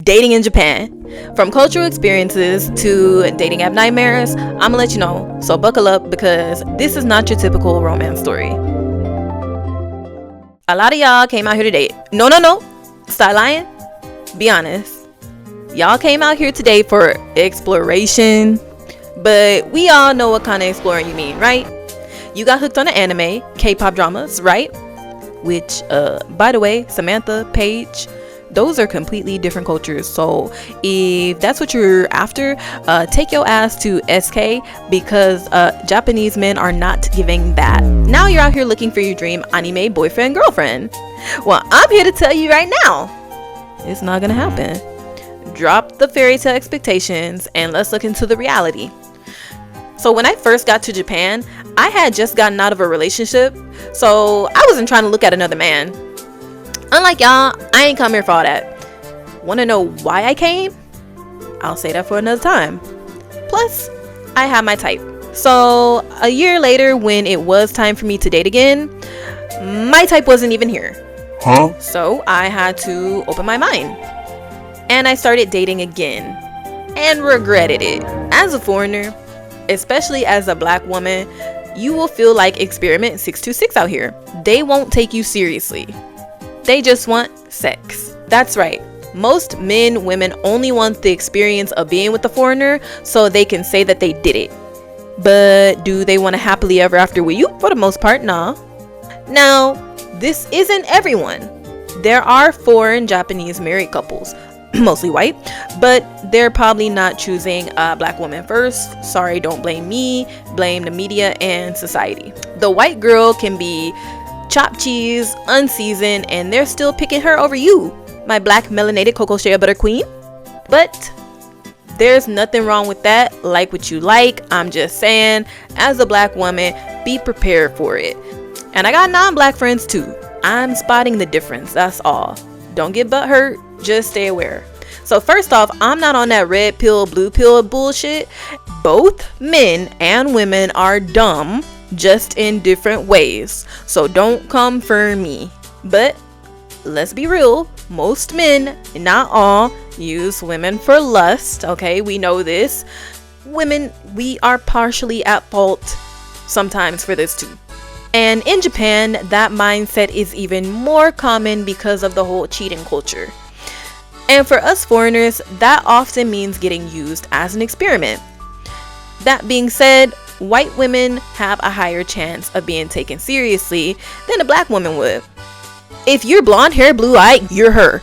dating in Japan. From cultural experiences to dating app nightmares, I'm gonna let you know. So buckle up because this is not your typical romance story. A lot of y'all came out here to date. No. Stop lying. Be honest. Y'all came out here today for exploration. But we all know what kind of exploring you mean, right? You got hooked on the anime, K-pop dramas, right? Which, by the way, Samantha, Paige, those are completely different cultures. So if that's what you're after, take your ass to SK because Japanese men are not giving that. Now you're out here looking for your dream anime boyfriend, girlfriend. Well, I'm here to tell you right now, it's not gonna happen. Drop the fairy tale expectations and let's look into the reality. So when I first got to Japan, I had just gotten out of a relationship, so I wasn't trying to look at another man. Unlike y'all, I ain't come here for all that. Wanna know why I came? I'll say that for another time. Plus, I have my type. So a year later, when it was time for me to date again, my type wasn't even here. So I had to open my mind. And I started dating again. And regretted it. As a foreigner, especially as a black woman, you will feel like Experiment 626 out here. They won't take you seriously. They just want sex. That's right. Most men, women only want the experience of being with the foreigner so they can say that they did it. But do they want to happily ever after with you? For the most part, nah. Now, this isn't everyone. There are foreign Japanese married couples, mostly white, but they're probably not choosing a black woman first. Sorry, don't blame me, blame the media and society. The white girl can be chopped cheese, unseasoned, and they're still picking her over you, my black melanated cocoa shea butter queen. But there's nothing wrong with that. Like what you like. I'm just saying, as a black woman, be prepared for it. And I got non-black friends too. I'm spotting the difference, that's all. Don't get butthurt, just stay aware. So first off, I'm not on that red pill, blue pill bullshit. Both men and women are dumb, just in different ways. So don't come for me. But let's be real, most men, not all, use women for lust. Okay, we know this. Women, we are partially at fault sometimes for this too. And in Japan, that mindset is even more common because of the whole cheating culture. And for us foreigners, that often means getting used as an experiment. That being said, white women have a higher chance of being taken seriously than a black woman would. If you're blonde hair, blue eyed, you're her.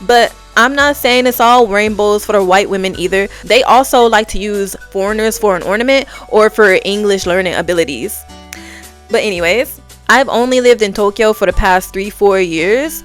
But I'm not saying it's all rainbows for the white women either. They also like to use foreigners for an ornament or for English learning abilities. But anyways, I've only lived in Tokyo for the past 3-4 years.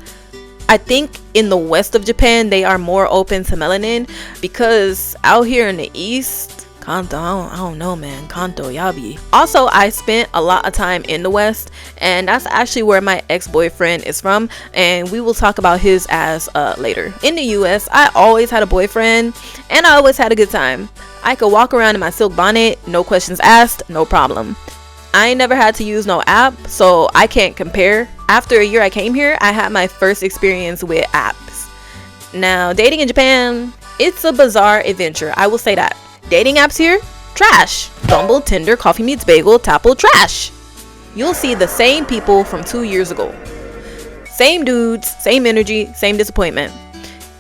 I think in the west of Japan, they are more open to melanin because out here in the east, Kanto, I don't know, man. Kanto, yabi. Also, I spent a lot of time in the west, and that's actually where my ex-boyfriend is from, and we will talk about his ass later. In the US, I always had a boyfriend, and I always had a good time. I could walk around in my silk bonnet, no questions asked, no problem. I ain't never had to use no app, so I can't compare. After a year I came here, I had my first experience with apps. Now, dating in Japan, it's a bizarre adventure, I will say that. Dating apps here, trash. Bumble, Tinder, Coffee Meets Bagel, Tapple, trash. You'll see the same people from 2 years ago. Same dudes, same energy, same disappointment.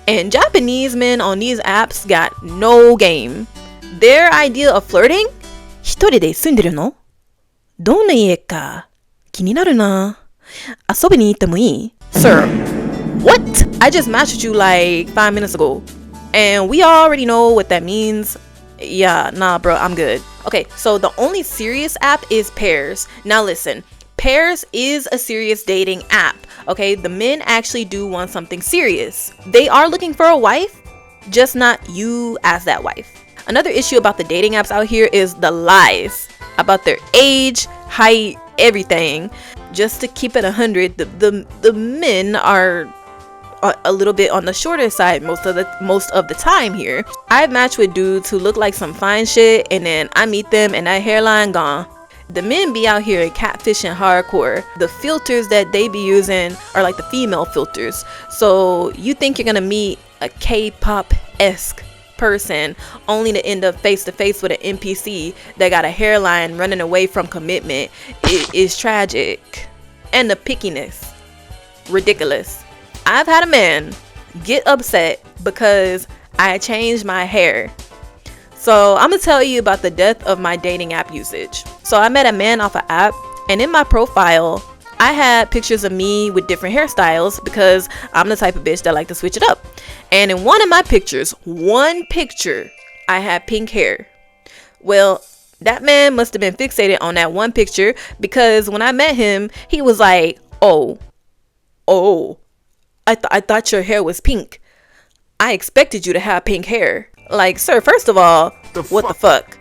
And Japanese men on these apps got no game. Their idea of flirting? 一人で住んでるの?どんな家か気になるな遊びに行ってもいい Sir, what? I just matched with you like 5 minutes ago. And we already know what that means. Yeah, nah, bro, I'm good. Okay, so the only serious app is Pairs. Now listen, Pairs is a serious dating app. Okay, the men actually do want something serious. They are looking for a wife, just not you as that wife. Another issue about the dating apps out here is the lies about their age, height, everything. Just to keep it 100, the men are a little bit on the shorter side most of the time here. I've matched with dudes who look like some fine shit, and then I meet them and that hairline gone. The men be out here catfishing hardcore. The filters that they be using are like the female filters. So you think you're gonna meet a K-pop-esque person, only to end up face to face with an NPC that got a hairline running away from commitment. It is tragic. And the pickiness, ridiculous. I've had a man get upset because I changed my hair. So I'm gonna tell you about the death of my dating app usage. So I met a man off an app, and in my profile I had pictures of me with different hairstyles because I'm the type of bitch that like to switch it up. And in one of my pictures, I had pink hair. Well, that man must have been fixated on that one picture, because when I met him, he was like, oh, I thought your hair was pink. I expected you to have pink hair. Like, sir, first of all, what the fuck?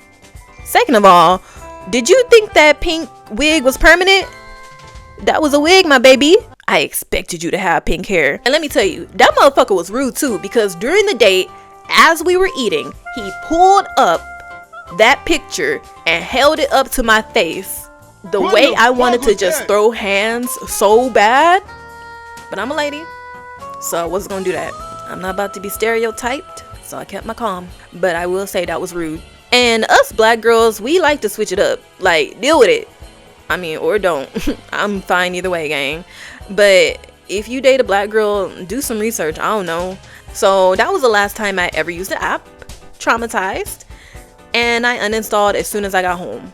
Second of all, did you think that pink wig was permanent? That was a wig, my baby. I expected you to have pink hair. And let me tell you, that motherfucker was rude too, because during the date, as we were eating, he pulled up that picture and held it up to my face the way I wanted to just throw hands so bad. But I'm a lady, so I wasn't gonna do that. I'm not about to be stereotyped, so I kept my calm. But I will say that was rude. And us black girls, we like to switch it up. Like, deal with it. I mean, or don't. I'm fine either way, gang. But if you date a black girl, do some research. I don't know. So that was the last time I ever used the app. Traumatized. And I uninstalled as soon as I got home.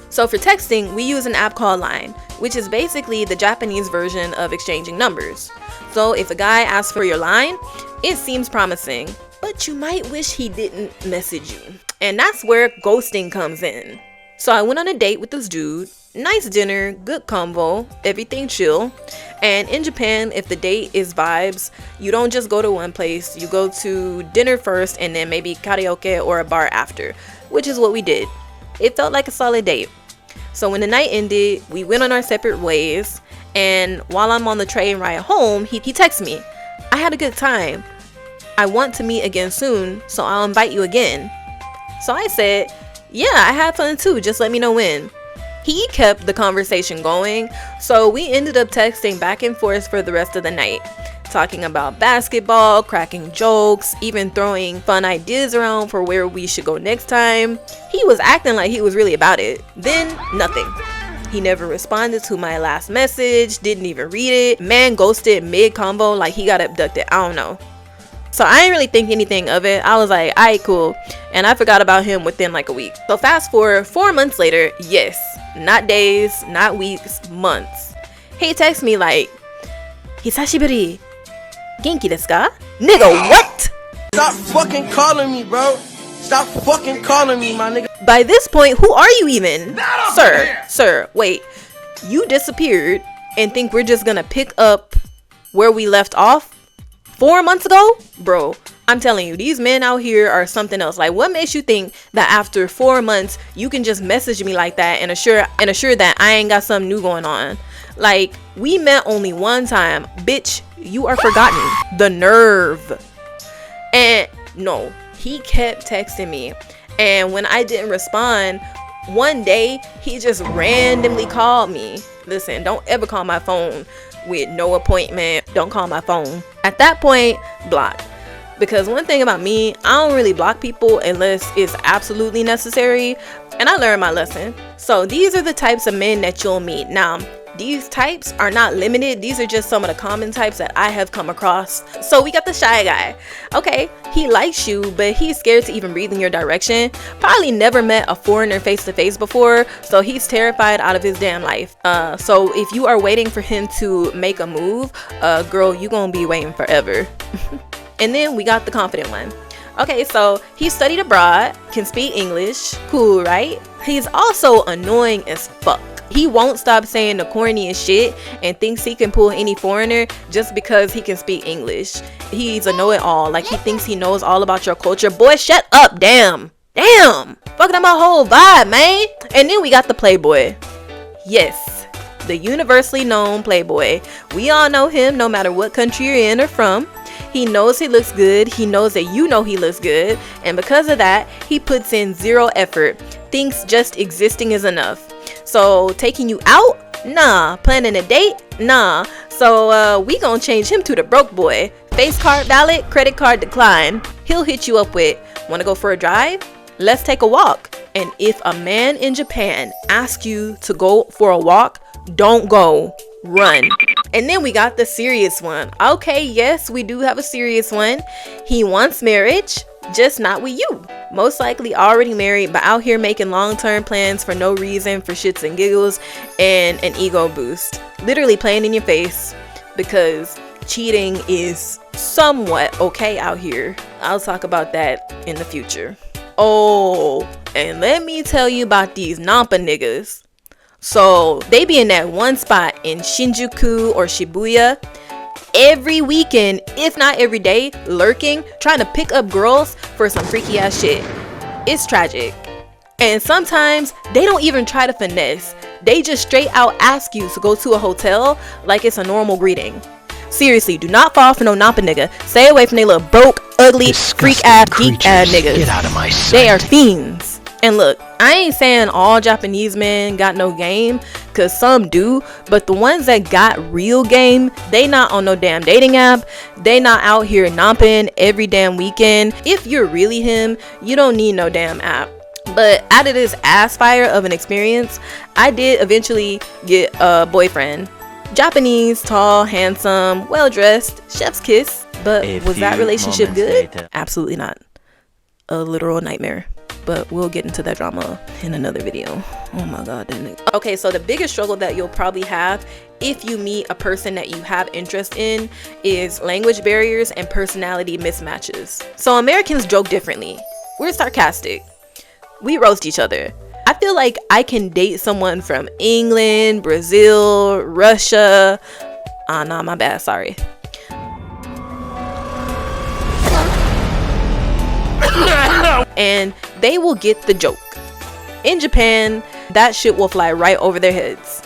So for texting, we use an app called Line, which is basically the Japanese version of exchanging numbers. So if a guy asks for your line, it seems promising, but you might wish he didn't message you. And that's where ghosting comes in. So I went on a date with this dude. Nice dinner, good convo, everything chill. And in Japan, if the date is vibes, you don't just go to one place. You go to dinner first and then maybe karaoke or a bar after, which is what we did. It felt like a solid date. So when the night ended, we went on our separate ways. And while I'm on the train ride home, he texts me, I had a good time. I want to meet again soon, so I'll invite you again. So I said, yeah, I had fun too, just let me know when. He kept the conversation going, so we ended up texting back and forth for the rest of the night, talking about basketball, cracking jokes, even throwing fun ideas around for where we should go next time. He was acting like he was really about it. Then nothing. He never responded to my last message, didn't even read it. Man ghosted mid-convo like he got abducted. I don't know. So I didn't really think anything of it. I was like, alright, cool. And I forgot about him within like a week. So fast forward 4 months later, yes, not days, not weeks, months. He texts me like, Hisashiburi, genki desu ka? Nigga, what? Stop fucking calling me, bro. Stop fucking calling me, my nigga. By this point, who are you even? Sir, wait. You disappeared and think we're just gonna pick up where we left off 4 months ago? Bro, I'm telling you, these men out here are something else. Like, what makes you think that after 4 months you can just message me like that and assure that I ain't got something new going on? Like, we met only one time. Bitch, you are forgotten. The nerve. And no, he kept texting me. And when I didn't respond, one day he just randomly called me. Listen, don't ever call my phone with no appointment. Don't call my phone. At that point, block. Because one thing about me, I don't really block people unless it's absolutely necessary. And I learned my lesson. So these are the types of men that you'll meet. Now, these types are not limited. These are just some of the common types that I have come across. So we got the shy guy. Okay, he likes you, but he's scared to even breathe in your direction. Probably never met a foreigner face to face before, so he's terrified out of his damn life. So if you are waiting for him to make a move, girl, you gonna be waiting forever. And then we got the confident one. Okay, so he studied abroad, can speak English. Cool, right? He's also annoying as fuck. He won't stop saying the corniest shit and thinks he can pull any foreigner just because he can speak English. He's a know-it-all. Like, he thinks he knows all about your culture. Boy, shut up. Damn. Fucking up my whole vibe, man. And then we got the playboy. Yes, the universally known playboy. We all know him no matter what country you're in or from. He knows he looks good. He knows that you know he looks good. And because of that, he puts in zero effort. Thinks just existing is enough. So taking you out? Nah. Planning a date? Nah. So we gonna change him to the broke boy. Face card valid, credit card decline. He'll hit you up with, wanna go for a drive? Let's take a walk. And if a man in Japan asks you to go for a walk, don't go, run. And then we got the serious one. Okay, yes, we do have a serious one. He wants marriage, just not with you. Most likely already married, but out here making long-term plans for no reason, for shits and giggles and an ego boost. Literally playing in your face because cheating is somewhat okay out here. I'll talk about that in the future. Oh, and let me tell you about these Nampa niggas. So they be in that one spot in Shinjuku or Shibuya every weekend, if not every day, lurking, trying to pick up girls for some freaky ass shit. It's tragic. And sometimes they don't even try to finesse. They just straight out ask you to go to a hotel like it's a normal greeting. Seriously, do not fall for no Nampa nigga. Stay away from they little broke, ugly, freak ass, geek ass niggas. Get out of my sight. They are fiends. And look, I ain't saying all Japanese men got no game, cause some do, but the ones that got real game, they not on no damn dating app. They not out here namping every damn weekend. If you're really him, you don't need no damn app. But out of this ass fire of an experience, I did eventually get a boyfriend. Japanese, tall, handsome, well-dressed, chef's kiss. But was that relationship good? Later. Absolutely not. A literal nightmare. But we'll get into that drama in another video. Oh my god, didn't it? Okay, so the biggest struggle that you'll probably have if you meet a person that you have interest in is language barriers and personality mismatches. So Americans joke differently. We're sarcastic. We roast each other. I feel like I can date someone from England, Brazil, Russia. Nah, my bad, sorry. And they will get the joke. In Japan, that shit will fly right over their heads.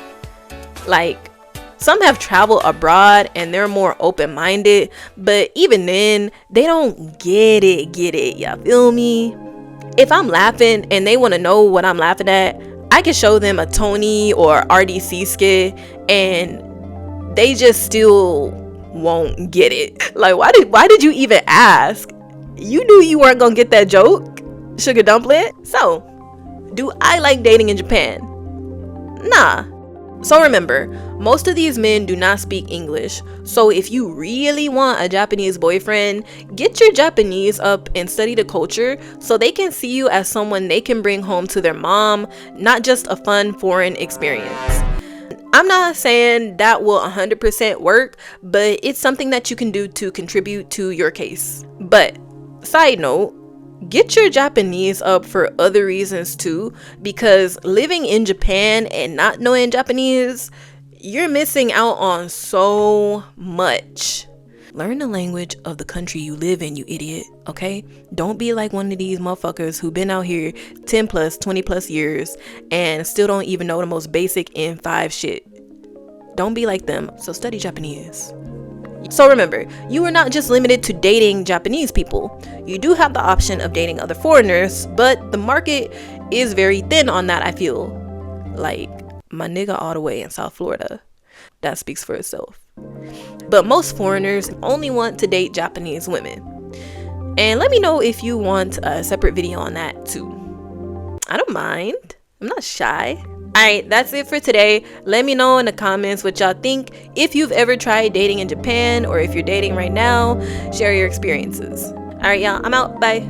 Like, some have traveled abroad and they're more open-minded, but even then, they don't get it, y'all feel me? If I'm laughing and they want to know what I'm laughing at, I can show them a Tony or RDC skit and they just still won't get it. Like, why did you even ask? You knew you weren't gonna get that joke, sugar dumpling. So, do I like dating in Japan? Nah. So remember, most of these men do not speak English. So if you really want a Japanese boyfriend, get your Japanese up and study the culture so they can see you as someone they can bring home to their mom, not just a fun foreign experience. I'm not saying that will 100% work, but it's something that you can do to contribute to your case. But side note, get your Japanese up for other reasons too, because living in Japan and not knowing Japanese, you're missing out on so much. Learn the language of the country you live in, you idiot, okay? Don't be like one of these motherfuckers who been out here 10 plus, 20 plus years and still don't even know the most basic N5 shit. Don't be like them, so study Japanese. So remember, you are not just limited to dating Japanese people. You do have the option of dating other foreigners, but the market is very thin on that, I feel. Like, my nigga all the way in South Florida. That speaks for itself. But most foreigners only want to date Japanese women. And let me know if you want a separate video on that too. I don't mind. I'm not shy. Alright, that's it for today. Let me know in the comments what y'all think. If you've ever tried dating in Japan or if you're dating right now, share your experiences. Alright, y'all, I'm out. Bye.